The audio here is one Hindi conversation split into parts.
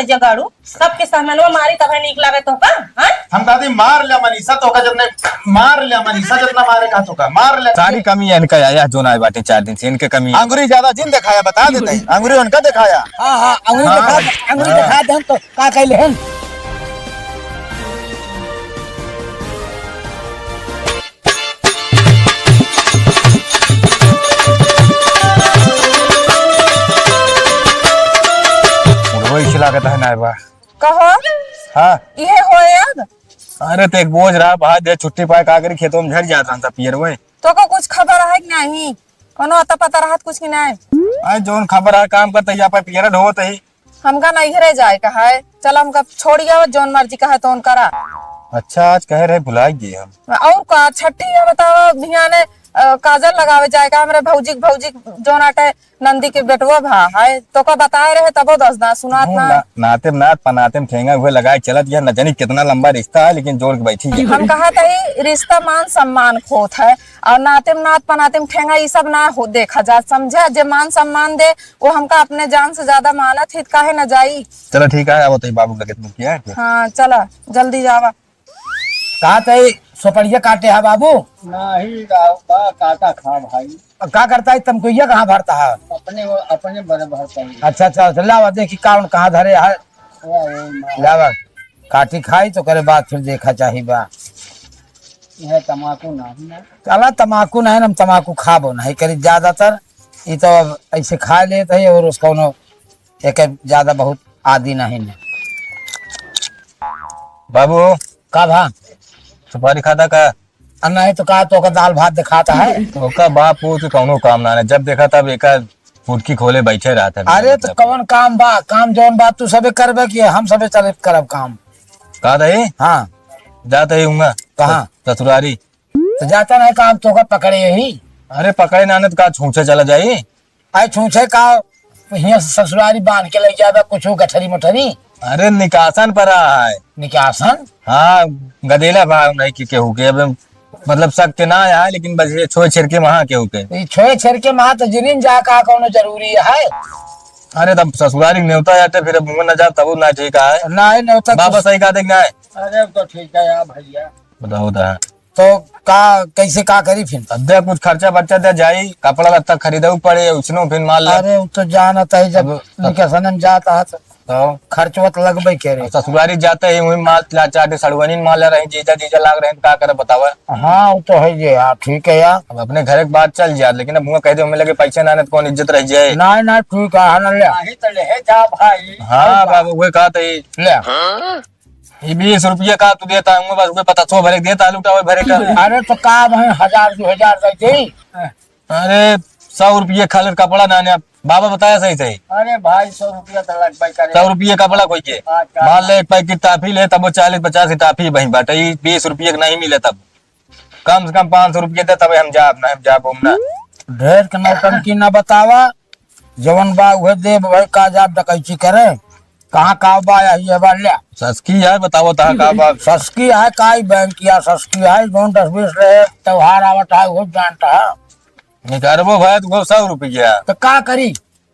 है जगाड़ू सबके सामने मारी तब निक लागे तो का हम दादी मार लिया मनीषा तो का जब मार लिया मनीषा जितना मारे का तो का मार लिया। सारी कमी है इनका आया जो ना बाटे 4 दिन से इनके कमी अंगुरी ज्यादा जिन दिखाया बता देते हैं अंगुरी उनका दिखाया। हाँ अंगुरी दिखा दे तो का कहले हैं। वही लागत है ना बा कहो हाँ ये हो याद अरे तो एक बोझ रहा बाहर दे छुट्टी पाए कागरी खेतों में झड़ जाता था पियर वही तो को कुछ खबर है कि नहीं कोनो अता पता रहत कुछ कि नहीं आज जोन खबर है काम करते यहाँ पर पियर ढोत है हमका नहीं घरे जाए का है चल हमका छोड़ गया जोन मर्जी का है तो करा। अच्छा आज कह रहे भुलाई गए हम और का छठी है बताओ भिया ने काजल लगावे जाएगा हमरे भौजी जोन आटे नंदी के बेटवा भा है तो का बताए रहे तबो दस ना सुनात ना नाते नात पनाते में ठेंगा हुए लगाए चलत यह न जानी कितना लंबा रिश्ता है लेकिन जोड़ के बैठी है। हम कहा था रिश्ता मान सम्मान खोत है और नाते में नात पनाते में ठेंगा ये सब ना हो देखा जा समझे जे मान सम्मान दे वो हमका अपने जान से ज्यादा मानत हित काहे न जाई। चलो ठीक है अब तो बाबू लगे तुम किया हाँ चला जल्दी जावा कहा थे सुपड़िया काटे है बाबू नहीं काटा खा भाई क्या करता है तुमको ये कहाँ भरता है अपने बड़े भरता है। अच्छा लावा देखी कौन कहाँ धरे है लावा काटी खाई तो करे बात फिर देखा चाहिए बा यह तम्बाकू नहीं ना चला तम्बाकू नहीं हम तम्बाकू खाबो नहीं करी ज्यादातर ये तो ऐसे खा लेते है और उसको एक ज्यादा बहुत आदि नहीं है। बाबू का भा सुपारी खाता का नहीं तो कहा तो का दाल भात दिखाता है तो का बाप वो तो कौनो काम ना जब देखा तब एक फुटकी खोले बैठे रहा था। अरे तो कौन काम बा काम जौन बात तू सबे करबे कि हम सबे चले करब काम कहा था हाँ जाता ही हूँ कहाँ ससुरारी तो जाता नहीं काम तो का पकड़े यही अरे पकड़े नानत का छूछे चला जाये आई छूछे का यहाँ ससुरारी बांध के ले जाबे कुछ गठरी मठरी अरे निकासन पर है निकासन हाँ गदेला भाव नहीं कि केहू के अब मतलब सख्त ना आया लेकिन बस ये छोए छिड़के वहाँ केहू के छोए छेड़ के महा तो जिनिन जा का कोनो जरूरी है। अरे तब ससुरारी न्योता जाते फिर मुंह न जा तब ना ठीक है ना ही न्योता बाबा सही कहा देखना है। अरे तो ठीक है यार भैया बताओ था तो का कैसे का करी फिर अद्या कुछ खर्चा बच्चा दे जाई कपड़ा लत्ता खरीदे पड़े उसनो फिर माल ले अरे तो जानता है जब निकासन जाता है तो खर्चवत लगबे करे ससुरारी जाते ही वही माल चाटे सड़वनी माल रहे जीजा जीजा लाग रहे का करे बतावा। हाँ वो तो है ये यार ठीक है यार अब अपने घर के बात चल जाए लेकिन अब मुँह कह दे हमें लगे पैसे ना कौन इज्जत रह जाए ना ठीक है ना ले नहीं तो ले जा भाई। हाँ बाबू वही कहा था ले 20 रुपये का तू देता हूँ बस वही पता 100 भरे देता लुटा वही भरे का। अरे तो का 1000 2000 देते अरे 100 रुपये खाली कपड़ा ना बाबा बताया सही सही। अरे भाई 100 रुपया तो लग पाई करे 100 रुपये कपड़ा कोई के मान ले एक पैकेट टाफी ले तब वो 40-50 टाफी वही बाटे 20 रुपये नहीं मिले तब कम से कम 500 रुपये दे तब हम जाब घूमना ढेर के नौटंकी न बतावा जवन बा उहे दे भाई का जाब डकैची करे कहाँ का बा ये बा ले सस्की है बताओ ता का बा सस्की है काई बैंक या सस्की है जोन 10-20 रहे त्योहार आवत है वो जानता है निकारबो भाई तो 100 रुपया तो का करी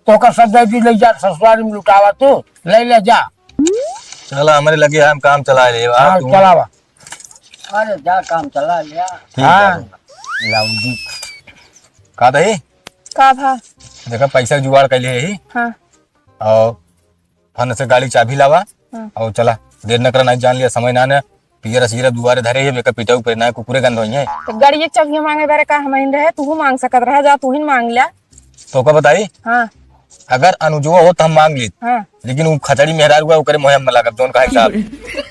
तो का सब दे ले जा ससुराल में लुटावा तू ले जा चला हमारे लगे हम काम चला ले चलावा अरे जा काम चला लिया। हाँ लाउजी का दही का भा देखा पैसा जुगाड़ कर लिए हाँ और फन से गाड़ी चाबी लावा और चला देर न करना जान लिया समय ना ने पियर सीरा दुआरे धरे है बेका पिटाऊ पे ना कुकुरे गंध होई है तो गाड़ी एक चाबी मांगे बारे का हम रहे तू मांग सकत रहा जा तू ही मांग लिया तो का बताई हाँ अगर अनुजुआ हो तो हम मांग ली हाँ लेकिन वो खचड़ी मेहरार हुआ ओकरे मोहम में लागत जोन काहे साहब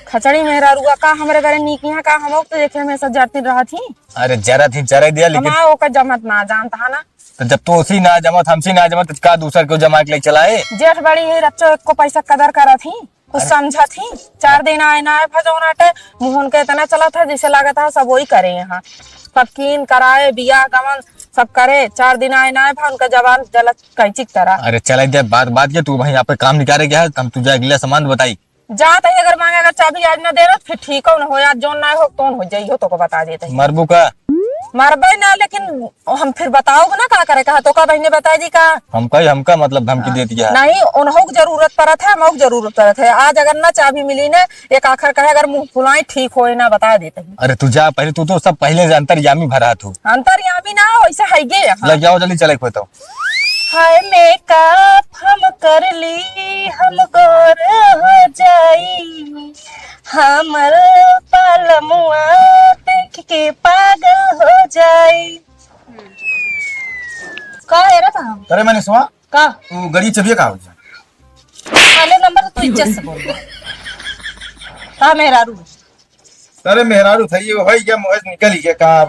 खचड़ी मेहरा रुआ का हमरे बारे नीक यहाँ का हम तो देखे में सब जाती रहा थी अरे जरा थी जरा दिया लेकिन हमारा ओकर जमत ना जानता है ना तो जब तो उसी ना जमत हमसी ना जमत का दूसर को जमा के लिए चलाए जेठ बड़ी है रच्चो को पैसा कदर करा थी कुछ समझा थी 4 दिन आए ना आए भजौनाटे मुहन के इतना चला था जैसे लगा था सब वही करे यहाँ सबकीन कराए बिया गमन सब करे 4 दिन आए ना आए उनका जवान जलत कैचिक तरह। अरे चला दे बात के तू भाई यहाँ पे काम निकाले गया हम तुझे अगला सामान बताई जात है अगर मांगे अगर चाबी आज ना दे रहा फिर ठीक हो ना हो यार जोन ना हो कौन हो जाइयो तो को बता देते मरबू का मारबे ना, लेकिन हम फिर बताओगे ना का करे कहा तो का बहने बताई दी का हमका मतलब धमकी दे दिया है। नहीं, उन्हों को जरूरत पड़त है, मऊ जरूरत पड़त है। आज अगर ना चाबी मिली ना, एक आखिर कहे अगर मुंह फुलाई ठीक होए ना बता देते हैं। अरे तू जा पहले, तू तो सब पहले से अंतर्यामी भरा तू। अंतर्यामी ना वैसे है गे लग जाओ जल्दी चले कोई तो। हाय मेकअप हम कर ली, हम गोर हो जाई, हमर पालमुआ देख के पागल हो जाई। का है रे हम अरे मैंने सुना का तू गड़ी चबिया का हो जा। वाले नंबर तो तू इज्जत से बोल का मेरा रू अरे मेहरारू था ये भाई क्या मुझे निकल ही गया कहा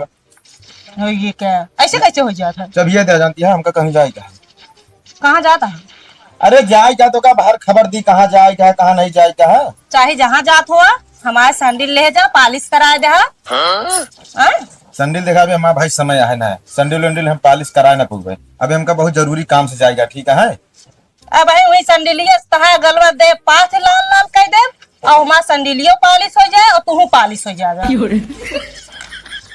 हो ये क्या ऐसे कैसे हो जाता है? चबिया दे जानती है हमका कहीं जाएगा। कहाँ जाता है? अरे जाएगा तो का बाहर खबर दी कहाँ जाएगा कहाँ नहीं जाएगा है। चाहे जहाँ जात हुआ हमारे सैंडल ले जा, पालिश करा दे। संडिल देखा अभी हमारा भाई समय है ना, संडिल वंडिल हम पालिश कराए ना पूरे। अभी हमका बहुत जरूरी काम से जाएगा, ठीक है। अब भाई वही सैंडलिया तहा गलवा दे पास लाल लाल कह दे और हमारा सैंडलियो पालिश हो जाए और तू पालिश हो जाएगा।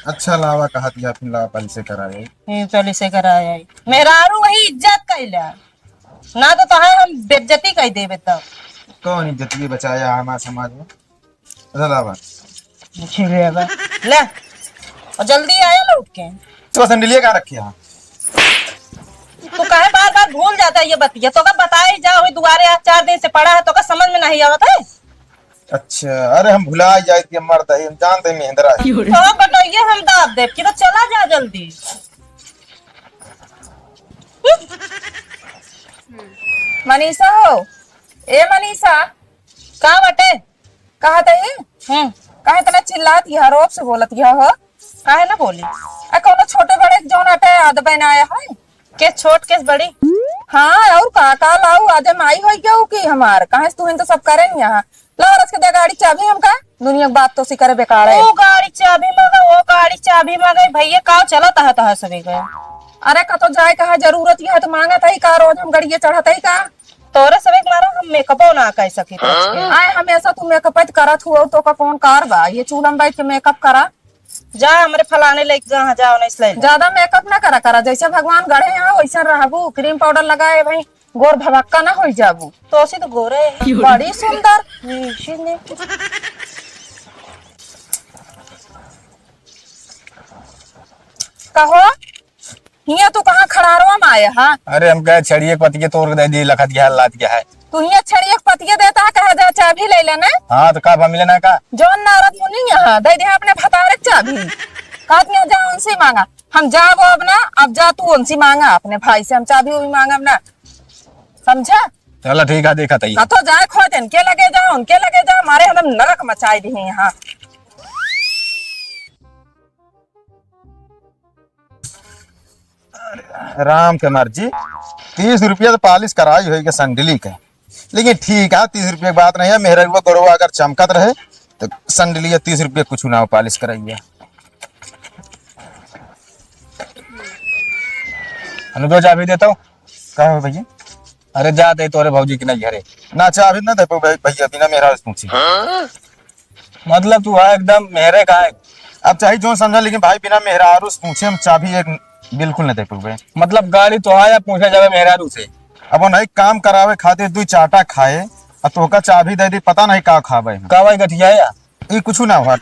अच्छा लावा कहा दिया फिर लावा पालिश से कराए। पालिश से कराया मेहरारू वही इज्जत कैला ना तो तहा हम बेइज्जती कह देबे तब। कौन इज्जत भी बचाया हमारे समाज में। अच्छा लावा ले और जल्दी आया लौट के। तो संडिलिया कहाँ रखी है? तू काहे बार बार भूल जाता है ये बतिया? तो का बताए जा वही दुआरे आज 4 दिन से पड़ा है तो का समझ में नहीं आवत है। अच्छा अरे हम भुला जाए कि मर्द है हम जानते हैं महेंद्रा है। तो बताइए हम दाब देव की तो चला जा जल्दी। मनीषा हो, ए मनीषा का बटे कहा थे? काहे तना चिल्लात यह रोब से बोलत यह हो? काहे ना बोली? आ कोनो छोटे बड़े जोन हटे आद बनाया है के छोट के बड़ी? हाँ और का लाऊ आदे माई होई क्यों की हमार काहे तू इन तो सब करे यहाँ लारस के दे गाड़ी चाबी हमका दुनिया की बात तो सी करे बेकार है। वो गाड़ी चाबी मांगा, वो गाड़ी चाबी मांगा भैया का चलत है तहा सभी गए। अरे का तो जाए कहा जरूरत है तो मांगा था ही का रोज हम गड़िए चढ़त ही का तोरे सबे मारो हम मेकअपो ना कर सकी आए हमेशा तू मेकअप करत हुआ तो का कौन कार बा ये चूल्हा में बैठ के मेकअप करा जा हमरे फलाने लेके जहाँ जाओ नहीं इसलिए ज्यादा मेकअप ना करा जैसे भगवान गढ़े यहाँ वैसा रहबू क्रीम पाउडर लगाए भाई गोर भभक्का ना हो जाबू तो ऐसे तो गोरे बड़ी सुंदर कहो हिया तू कहाँ खड़ारवा में आया हाँ? अरे हम कहे छड़िए पतिये तोड़ दे दी लखत गया लात गया है। तू हिया छड़िए पतिये देता है कहा जा चाबी ले लेना। हाँ तो का मिले ना का जौन नारद मुनि यहाँ दे दे अपने भतारे चाबी कहती जा उनसे मांगा हम जाबो अब ना अब जा तू उनसे मांगा अपने भाई से हम चाबी वही मांगा ना समझा। चलो ठीक है देखा तई तो जाए खोज इनके लगे जाओ उनके लगे जाओ हमारे हम नरक मचाई दी यहाँ। राम के मर्जी 30 रुपया तो पालिश कराई होगी संडिली के, लेकिन ठीक है 30 रुपये की बात नहीं है। मेहरा गौरव अगर चमकत रहे तो संडिली 30 रुपये कुछ ना पालिश कराइए। अनुदो चाबी देता हूँ। कहा हो भैया? अरे जाते तोरे भौजी की नहीं घरे ना चाबी ना दे भैया बिना मेहरा पूछी। मतलब तू है एकदम मेहरे का है। अब चाहे जो समझा लेकिन भाई बिना मेहरा पूछे हम चाबी एक बिल्कुल नहीं दे पाए। मतलब गाड़ी तो आया पूछा जावे मेहरारू से अब वो नहीं काम करावे खातिर 2 चाटा खाए और तो का चाबी दे दी पता नहीं का खावे कावा गठिया या ये कुछ ना हुआ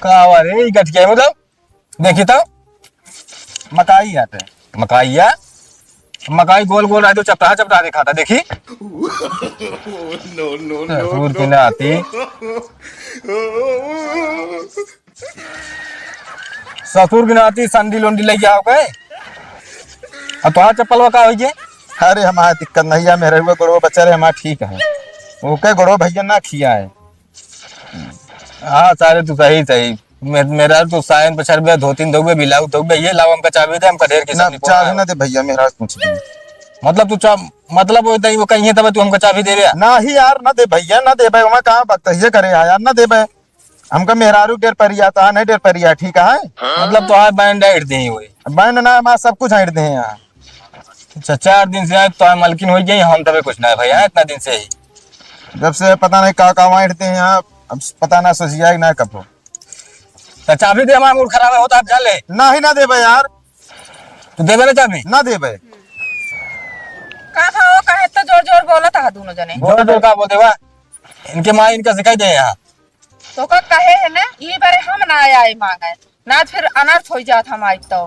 कावा रे गठिया मतलब देखी तो मकाई आते मकाइया मकाई गोल गोल रहे तो चपटा चपटा दिखाता देखी सूर की ना आती ससुर की ना आती संडी लोंडी लेके आओ गए और तो चप्पल का हो गए। अरे हमारे दिक्कत नहीं है मेरे हुए गोड़ो बच्चा रे हमारा ठीक है ओके गोड़ो भैया ना खिया है। हाँ सारे तू सही सही मेरा तो साइन पछर बे धोतीन दोगे बिलाऊ दोगे ये लाओ हमका चाबी दे हमका ढेर के ना चाबी ना दे भैया मेरा पूछ मतलब तू मतलब वो कहीं है तब तू हमका चाबी दे रहा ना ही यार ना दे भैया ना दे भाई वहां कहाँ वक्त ये करे यार ना दे भाई हमका मेहरारू डेर परिया था नहीं डेर परिया ठीक है। मतलब तो आज बैंड हिट दी हुई बैंड ना हमारा सब कुछ हिट दे यहाँ। अच्छा 4 दिन से आए तो मलकिन हो गई हम तबे कुछ ना भैया इतना दिन से ही जब से पता नहीं का हिटते हैं यहाँ अब पता ना सोचिए ना कब हो। तो चाबी दे, हमारा मूड खराब है होता आप जान ले। ना ही ना देबे यार, तू देवे ना चाबी? ना देबे। कहा हो कहे तो जोर जोर बोला था दोनों जने। जोर जोर का बोलते हुआ इनके माँ इनका सिखाई दे यहाँ। तो का कहे है ना ये बारे हम ना आए मांगे ना फिर अनर्थ हो जात हम आज तो।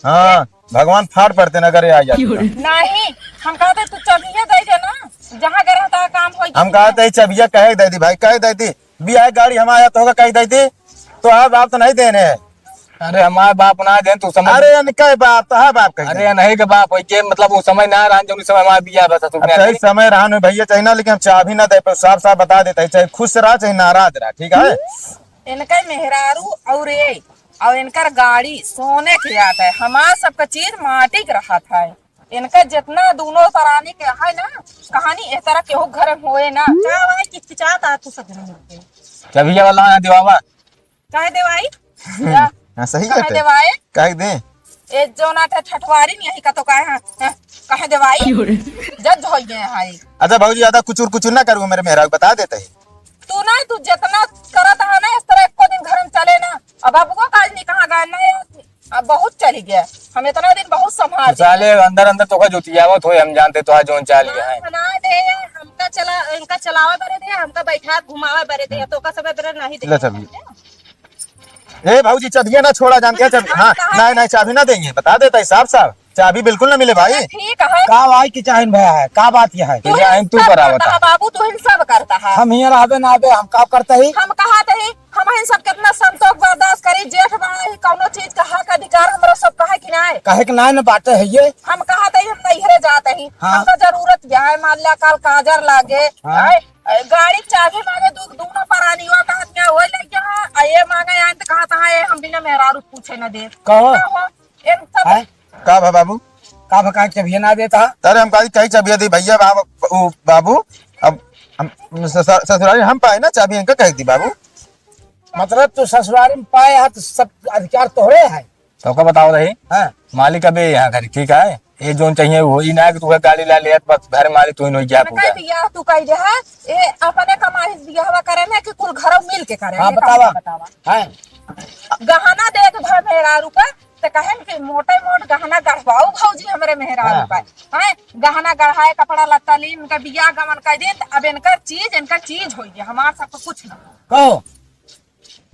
हाँ भगवान फाड़ पड़ते न करे आ जाते। नहीं हम कहते तू चबिया दे दे ना, जहाँ कर रहता काम हो। हम कहा थे चबिया कहे दे दी भाई, कहे दे दी भी आए गाड़ी हम आया तो होगा कही दे दी, तो आप बाप तो नहीं देने हैं। अरे हमारे बाप ना दे तू समझ। अरे कहे बाप तो है बाप कही। अरे नहीं के बाप है के मतलब वो समय ना रहा जो समय हमारा दिया बस तुमने। अच्छा इस समय रहा नहीं भैया चाहिए ना, लेकिन हम चाबी ना दे, साफ साफ बता देते चाहे खुश रहा चाहे नाराज रहा, ठीक है। इनका मेहरारू और ये और इनकर गाड़ी सोने की आता है, हमारा सबका चीज माटी के रहा था। इनका जितना दोनों तरानी के है ना कहानी इस तरह केहू घर में होए ना। क्या भाई किचकिचाता तू सब मिलके चाबी वाला है दिवावा। काहे देवाई हाँ सही काहे है, देवाई कहे दे। ए जो ना ठठवारी नहीं है का तो काहे काहे देवाई जज हो गए हाई। अच्छा भाजी ज्यादा कुचुर ना करूँ, मेरे मेहरा बता देते है। तू ना तू जितना करत है ना इस तरह एको दिन घर में चले ना। अब आपको काज नहीं कहाँ गए ना, अब बहुत चली गया। हम इतना दिन बहुत संभाल साले अंदर अंदर तो जुतियावत हो, हम जानते तो जोन चाल गया है। बना दे हमका चला इनका चलावे बरे दे, हमका बैठा घुमावे बरे दे, तो का समय बरे नहीं ले दे। चाबी। ए भाजी चाबियां ना छोड़ा, जानते हैं चाबी। हाँ नहीं नहीं चाबी ना देंगे, बता देता है साफ साफ, चाबी बिल्कुल ना मिले भाई। ठीक है का भाई की चाहन भया है, का बात यह है? तू क्या है, तू सब बराबर करता था। है बाबू, तू सब करता है। हम यहाँ रहबे ना आबे, हम का करते ही? हम कहा थे हम इन सब कितना संतोष बर्दाश्त करी, जेठ बड़ा ही कौनो चीज का हक अधिकार हमरा सब कहे कि ना है। कहे के ना न बाटे है ये। हम कहा थे हम नैहरे जाते ही, हाँ। हमको जरूरत क्या है, मान लिया कल काजर लागे हाँ। गाड़ी चाबी मांगे दोनों परानी हुआ कहा क्या हो लेके ये मांगे यहाँ तो कहा था ये हम बिना मेहरारू पूछे न दे कहो इन सब है का भा बाबू? का भका चाबी ना देता? अरे हम कही चाबियां दी भैया बाबू, अब हम ससुराली हम पाए ना चाबी, इनका कही दी बाबू। मतलब तू ससुराल में पाए है तो सब अधिकार तोहरे है। तो का बताओ रही हाँ। मालिक अबे यहाँ घर ठीक है, ये जोन चाहिए वो ही ना कि तू गाड़ी ला ले बस घर मालिक तू ही क्या पूछा। बियाह तू कही दे है ये अपने कमाई बियाह करे ना कि कुल घर मिल के करे। हाँ ये बतावा बतावा है। गहना दे के भर मेहरारू का तो कहे कि मोटे मोट गहना गढ़वाओ भौजी हमारे मेहरारू का है, गहना गढ़ाए कपड़ा लत्ता ली इनका बियाह गमन कर दे। अब इनका चीज हो गया, हमारे सबको कुछ नहीं। कहो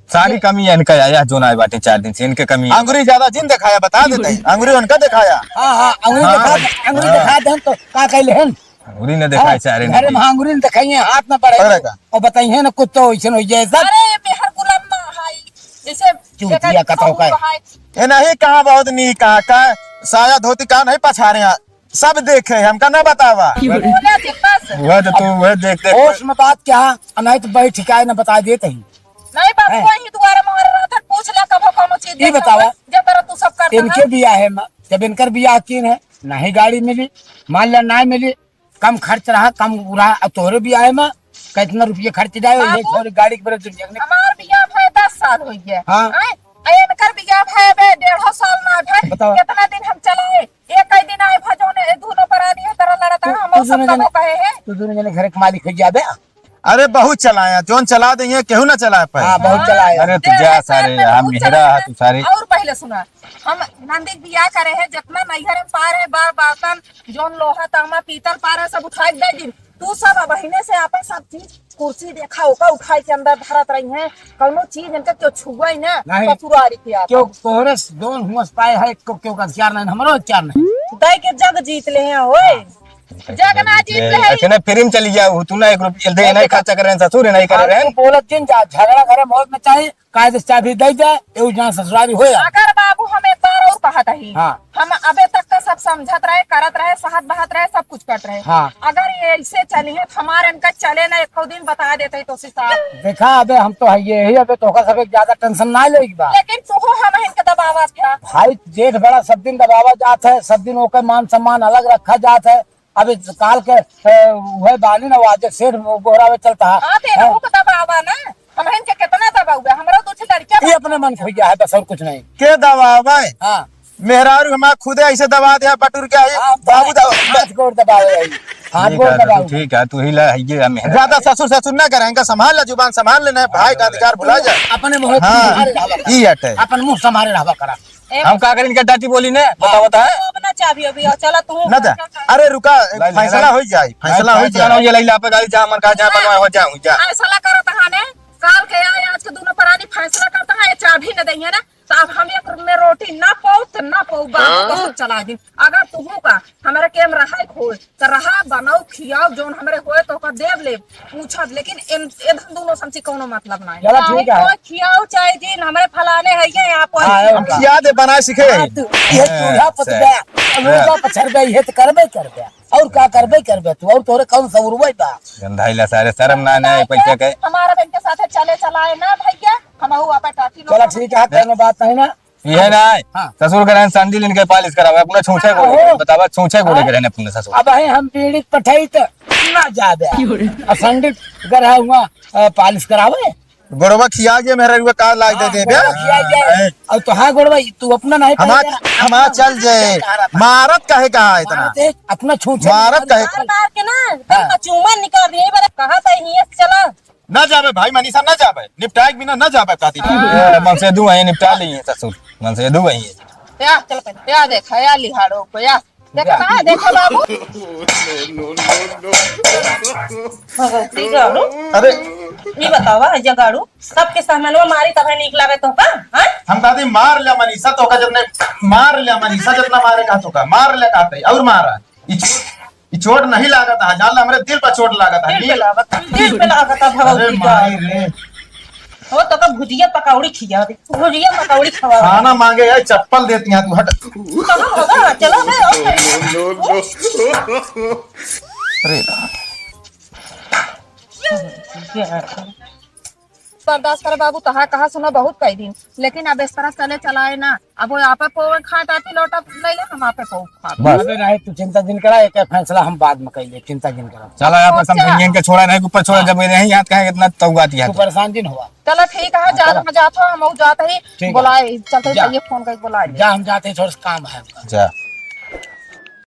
सारी कमी है इनका आया जो ना बाटे 4 दिन से इनके कमी है। अंगुरी ज्यादा जिन दिखाया, बता देते हैं अंगुरी उनका दिखाया। हाँ हाँ अंगुरी दिखा दे तो का कहले हैं? उरी ने देखा सारे घर में अंगुरी दिखाइए, हाथ न पड़े पड़ेगा। और बताइए ना कुछ तो ऐसे हो जाए सब। अरे मेहर गुलाम हाई जैसे चूतिया कतौ का है। ये नहीं कहा बहुत नहीं कहा का साया धोती का नहीं पछारे हैं, सब देखे हमका ना बतावा। बोला थी बस वह तो तू वह देख होश में बात क्या नहीं तो बैठ ठिकाए न बता देते ही। नहीं बाबू वही दोबारा मोहर रहा था, पूछ ले कब कौन चीज ये बतावा। जब तरह तू सब करता इनके है। बिया है जब इनकर बिया किन है नहीं गाड़ी मिली, मान लिया ना मिली, कम खर्च रहा कम रहा, अब तोहरे बिया है में कितना रुपये खर्च जाए ये बाबू, छोरी गाड़ी के बड़े दुनिया ने। हमार बियाह भाई 10 साल हो गया। हाँ। इनकर बियाह भाई 1.5 साल ना भाई बताओ। कितना दिन हम चलाए, एक कई दिन आए भजोने दोनों परानी है तरह लड़ता है हम सब कबो कहे है। तू दोनों जने घर के मालिक हो जाबे। अरे बहुत चलाया, जोन चला देंगे केहू ना चलाए पाए। हाँ बहुत चलाए। अरे तू जा सारे हम मेहरा तू सारे। और पहले सुना हम नंदी बियाह करे है जितना नैहर में पार है बार बातन जोन लोहा तांबा पीतल पार है सब उठाए दे दिन। तू सब बहिने से आपे सब चीज कुर्सी देखा ओका उठाई के अंदर भरत रही है, कौनो चीज इनका क्यों छुआ ही ना नहीं। ससुरारी के आप क्यों तोहरे दोन हुआ पाए है क्यों का चार नहीं हमरो चार नहीं। दई के जग जीत ले हैं ओए, जग ना जीत ले है। ऐसे ना फिर में चली गया तू ना 1 रुपया दे नहीं खर्चा कर रहे हैं, ससुर नहीं कर रहे हैं। तू बोलत जिन जा झगड़ा करे मौत में चाहे कायदे से चाबी दे जाए एउ जहां ससुरारी होया। अगर बाबू हम एक बार और कहा ही हाँ। हम अबे तक का सब समझत रहे करत रहे सहत बहत रहे सब कुछ करत रहे। हाँ। अगर ये ऐसे चली है हमारे इनका चले ना एक दिन बता देते तो साहब। देखा अबे हम तो है ये ही अबे तो सब ज्यादा टेंशन ना लेगी बा लेकिन तू हम इनके दबावा था भाई जेठ बड़ा सब दिन दबावा जात है, सब दिन ओके मान सम्मान अलग रखा जात है। अभी काल के वह बानी ना वाजे सेठ गोहरा में चलता है। हाँ तेरे को दबावा ना हम इनके कितना दबाऊगा, हमारा दो लड़कियां ये अपने मन खोई गया है बस और कुछ नहीं। के दवा भाई हाँ मेहरारू हमारा खुदे ऐसे दबा दिया बटुर के आई हाँ, बाबू हाथ गोड़ दबावे रही। हाथ ठीक गोड़ है तो दबाओ। ठीक है तू ही ला ये मेहनत ज्यादा ससुर ससुर ना करें, इनका संभाल ले, जुबान संभाल लेना, भाई का अधिकार भुला जाए। अपने मुंह हाँ ई हटे। अपन मुंह संभाले रहवा करा। हम का करें इनका डाटी बोली ने बता है अपना चाबी अभी चला तू ना जा, अरे रुका, फैसला हो जाए, फैसला हो जाए। ये लैला पे गाड़ी जा मन का जा बनवा हो जाऊं जा फैसला करता है ने काल के आए आज के दोनों परानी फैसला करता है, ये चाबी न दई है ना, तो अब हम एक में रोटी ना पाऊ तो ना पाऊ बाबू बहुत चला दिन। अगर तू का हमारे केम रहा खोए तो रहा बनाओ खियाओ जोन हमारे होए तो का देव ले पूछत, लेकिन एकदम दोनों समझी कोनो मतलब ना चला ठीक है। खियाओ चाहे दिन हमारे फलाने है ये यहाँ हम पर खिया दे, बना सीखे। ये चूल्हा पत गया, मुर्गा पछर गई है तो करबे करबे, और का करबे तू, और तोरे कौन सवरबे बा। गंधाइला सारे शर्म ना ना पैसा के हमारा बैंक के साथ चले चलाए ना भैया, हम हुआ पे टाटी चला ठीक है, कोनो बात नहीं ना। ये ना हाँ। ससुर करे सैंडल इनके पालिश करावे अपना छूछे को बतावा छूछे को लेके रहने अपने ससुर अब है हम पीड़ित पठाई तो ना जाबे, और संडित गरा हुआ पालिश करावे गोरवा खिया के मेहरा रुआ का लाग दे दे बे। खिया जाए। और तो हाँ गोड़वा तू अपना नहीं हमा चल जाए, मारत काहे कहा इतना, अपना छूछे मारत काहे मार के ना चूमा निकाल दिए बारे कहा था ही चला ना जाबे भाई, मनीषा ना जाबे, निपटाए के बिना ना जाबे काती। मन से दू है निपटा ली ससुर मन से दू है या चल पे या देखा या लिहाड़ो को या देखा कहां देखो बाबू भगवती गाड़ू अरे ये बतावा जगाड़ू सबके सामान में मारी तब निक लागे तो का हां हम कहते मार लिया मनीषा तो का, जब मार लिया मनीषा जितना मारे का तो का मार ले कहते और मारा ई चोट नहीं लागत है, जान ले हमरे दिल पर चोट लागत है। दिल पे लागत अरे भगवती का माई रे, हो तो का भुजिया पकौड़ी खिया दे, भुजिया पकौड़ी खवा खाना मांगे है चप्पल देती हैं तू, हट। कहां होगा चलो अरे बर्दाश्त करे बाबू, तहा कहा सुना बहुत कई दिन, लेकिन अब इस तरह चले चलाए ना, अब वो यहाँ पे पोवे खात आती लौटा ले ले, हम यहाँ पे पोव खा अबे नहीं तू चिंता जिन करा, एक फैसला हम बाद में कइले, चिंता जिन करा। चला यहाँ पर सब के छोड़ा नहीं ऊपर छोड़ा, जब नहीं याद कहे इतना तौगाती है तू परेशान जिन हुआ, चलो ठीक है, जा हम जाते हो, हम जाते ही ठीक है। बुलाए चलते जा। जाइए फोन करके बुलाए जा हम जाते हैं, थोड़ा सा काम है। जा